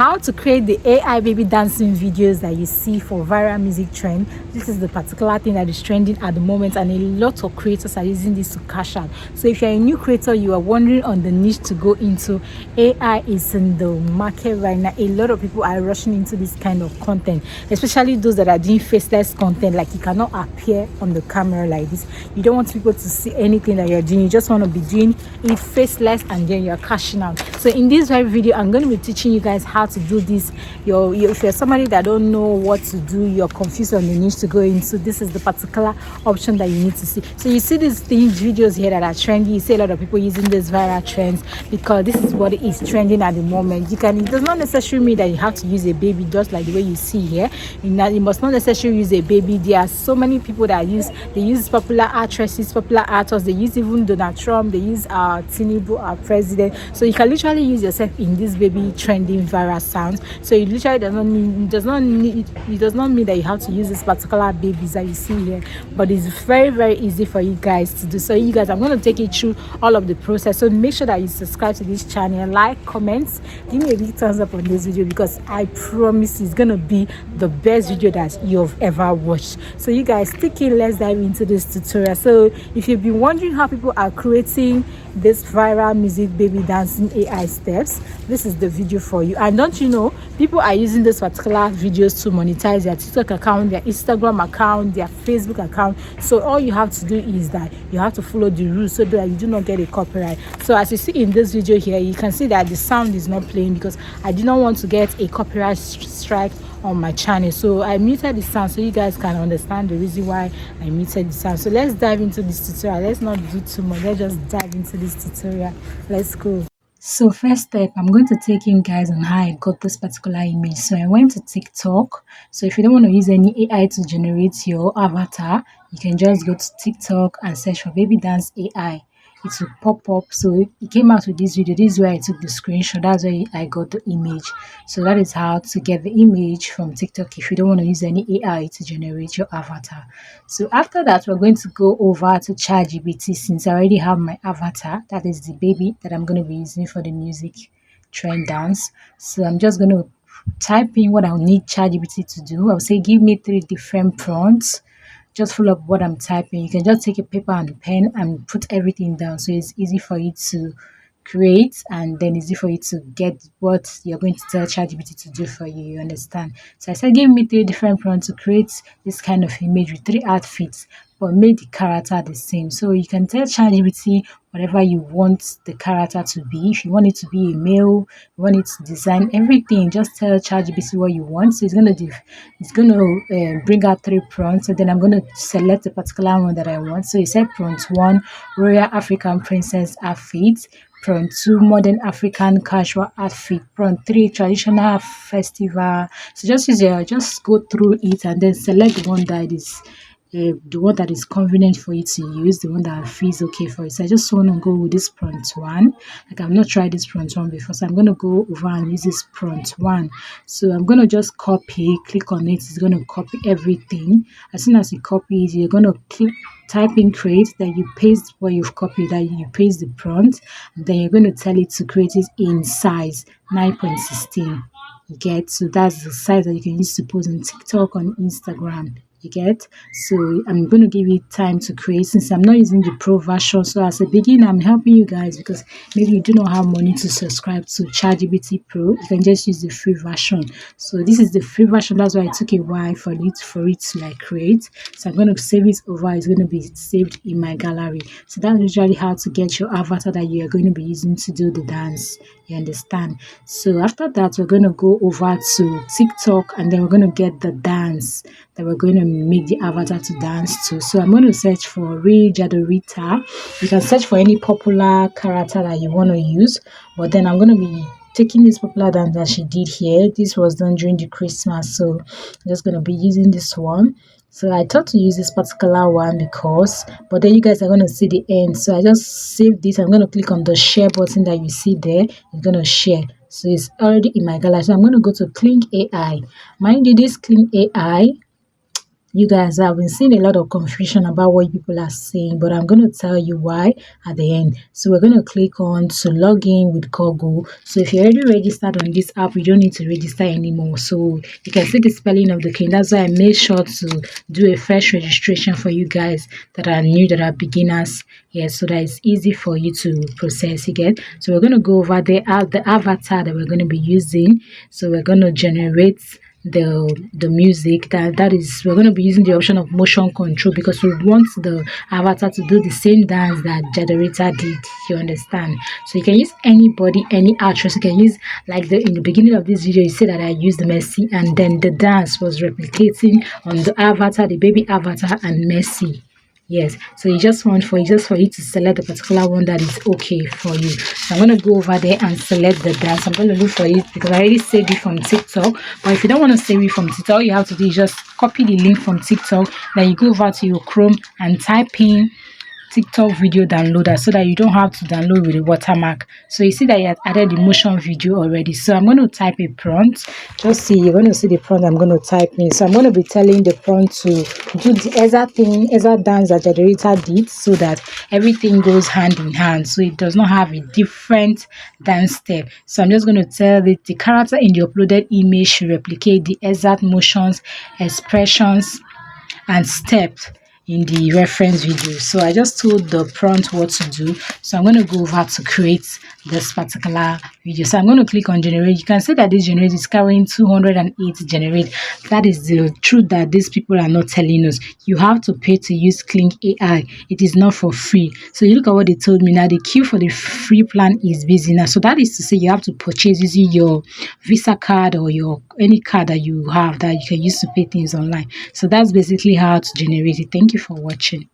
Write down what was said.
how to create the AI baby dancing videos that you see for viral music trend. This is the particular thing that is trending at the moment, and a lot of creators are using this to cash out. So if you're a new creator, you are wondering on the niche to go into, AI is in the market right now. A lot of people are rushing into this kind of content, especially those that are doing faceless content. Like, you cannot appear on the camera like this. You don't want people to see anything that you're doing. You just want to be doing it faceless, and then you're cashing out. So in this very video, I'm going to be teaching you guys how to do this. If you're somebody that don't know what to do, you're confused on the niche to go into, this is the particular option that you need to see. So you see these things, videos here that are trendy. You see a lot of people using these viral trends because this is what is trending at the moment. It does not necessarily mean that you have to use a baby, just like the way you see here. You must not necessarily use a baby. There are so many people that use popular actresses, popular actors. They use even Donald Trump. They use Tinubu, our president. So you can literally use yourself in this baby trending viral sounds. So it literally does not mean that you have to use this particular babies that you see here, but it's very, very easy for you guys to do. So you guys, I'm going to take you through all of the process. So make sure that you subscribe to this channel, like, comments, give me a big thumbs up on this video, because I promise it's going to be the best video that you've ever watched. So you guys, stick in, let's dive into this tutorial. So if you've been wondering how people are creating this viral music baby dancing AI steps, this is the video for you. And don't you know, people are using this particular videos to monetize their TikTok account, their Instagram account, their Facebook account. So all you have to do is that you have to follow the rules so that you do not get a copyright. So as you see in this video here, you can see that the sound is not playing because I did not want to get a copyright strike on my channel. So I muted the sound so you guys can understand the reason why I muted the sound. So let's dive into this tutorial. Let's not do too much. Let's just dive into this tutorial. Let's go. So first step, I'm going to take you guys on how I got this particular image. So I went to TikTok. So if you don't want to use any AI to generate your avatar, you can just go to TikTok and search for baby dance AI. It will pop up. So it came out with this video. This is where I took the screenshot. That's where I got the image. So that is how to get the image from TikTok if you don't want to use any AI to generate your avatar. So after that, we're going to go over to ChatGPT, since I already have my avatar. That is the baby that I'm going to be using for the music trend dance. So I'm just going to type in what I'll need ChatGPT to do. I'll say, give me 3 different prompts. Just follow up what I'm typing. You can just take a paper and pen and put everything down, so it's easy for you to create, and then easy for you to get what you're going to tell ChatGPT to do for you. You understand? So I said, give me 3 different prompts to create this kind of image with 3 outfits, but make the character the same. So you can tell ChatGPT whatever you want the character to be. If you want it to be a male, you want it to design everything, just tell ChatGPT what you want. So it's gonna bring out 3 prompts, and then I'm gonna select the particular one that I want. So it said prompt 1, Royal African Princess outfit. Prompt 2, modern African casual outfit. Prompt 3, traditional festival. So just go through it and then select one that is the one that is convenient for you to use, the one that feels okay for you. So I just want to go with this prompt 1. Like, I've not tried this prompt 1 before, so I'm going to go over and use this prompt 1. So I'm going to just copy, click on it. It's going to copy everything. As soon as you copy it, you're going to type in create, then you paste what you've copied, then you paste the prompt, and then you're going to tell it to create it in size 9.16. You get? So that's the size that you can use to post on TikTok, on Instagram. You get? So I'm going to give it time to create, since I'm not using the pro version. So as a beginner, I'm helping you guys because maybe you do not have money to subscribe to ChatGPT Pro. You can just use the free version. So this is the free version. That's why it took a while for it to like create. So I'm going to save it over. It's going to be saved in my gallery. So that's usually how to get your avatar that you are going to be using to do the dance. You understand? So after that, we're going to go over to TikTok, and then we're going to get the dance that we're going to make the avatar to dance to. So I'm going to search for Ray Jadorita. You can search for any popular character that you want to use, but then I'm going to be taking this popular dance that she did here. This was done during the Christmas, so I'm just going to be using this one. So I thought to use this particular one but then you guys are going to see the end. So I just saved this. I'm going to click on the share button that you see there. It's going to share. So it's already in my gallery. So I'm going to go to Clean AI. Mind you, this Clean AI You guys have been seeing a lot of confusion about what people are saying, but I'm going to tell you why at the end. So we're going to click on to log in with Google. So if you're already registered on this app, you don't need to register anymore. So you can see the spelling of the king. That's why I made sure to do a fresh registration for you guys that are new, that are beginners. Yes, so that it's easy for you to process again. So we're going to go over there at the avatar that we're going to be using. So we're going to generate the music. That is, we're going to be using the option of motion control because we want the avatar to do the same dance that generator did. You understand? So you can use anybody, any actress. You can use, like, in the beginning of this video, you see that I used Messi, and then the dance was replicating on the avatar, the baby avatar, and Messi. Yes, so you just want for you to select the particular one that is okay for you. So I'm going to go over there and select the dance. I'm going to look for it because I already saved it from TikTok. But if you don't want to save it from TikTok, all you have to do is just copy the link from TikTok. Then you go over to your Chrome and type in TikTok video downloader so that you don't have to download with a watermark. So you see that you have added the motion video already. So I'm going to type a prompt. Just see, you're going to see the prompt I'm going to type in. So I'm going to be telling the prompt to do the exact dance that the generator did so that everything goes hand in hand. So it does not have a different dance step. So I'm just going to tell it the character in the uploaded image should replicate the exact motions, expressions, and steps in the reference video. So I just told the prompt what to do. So I'm going to go over to create this particular video. So I'm going to click on generate. You can see that this generate is carrying 208 generate. That is the truth that these people are not telling us. You have to pay to use Clink AI. It is not for free. So you look at what they told me now. The queue for the free plan is busy now. So that is to say you have to purchase using your Visa card or your any card that you have that you can use to pay things online. So that's basically how to generate it. Thank you for watching.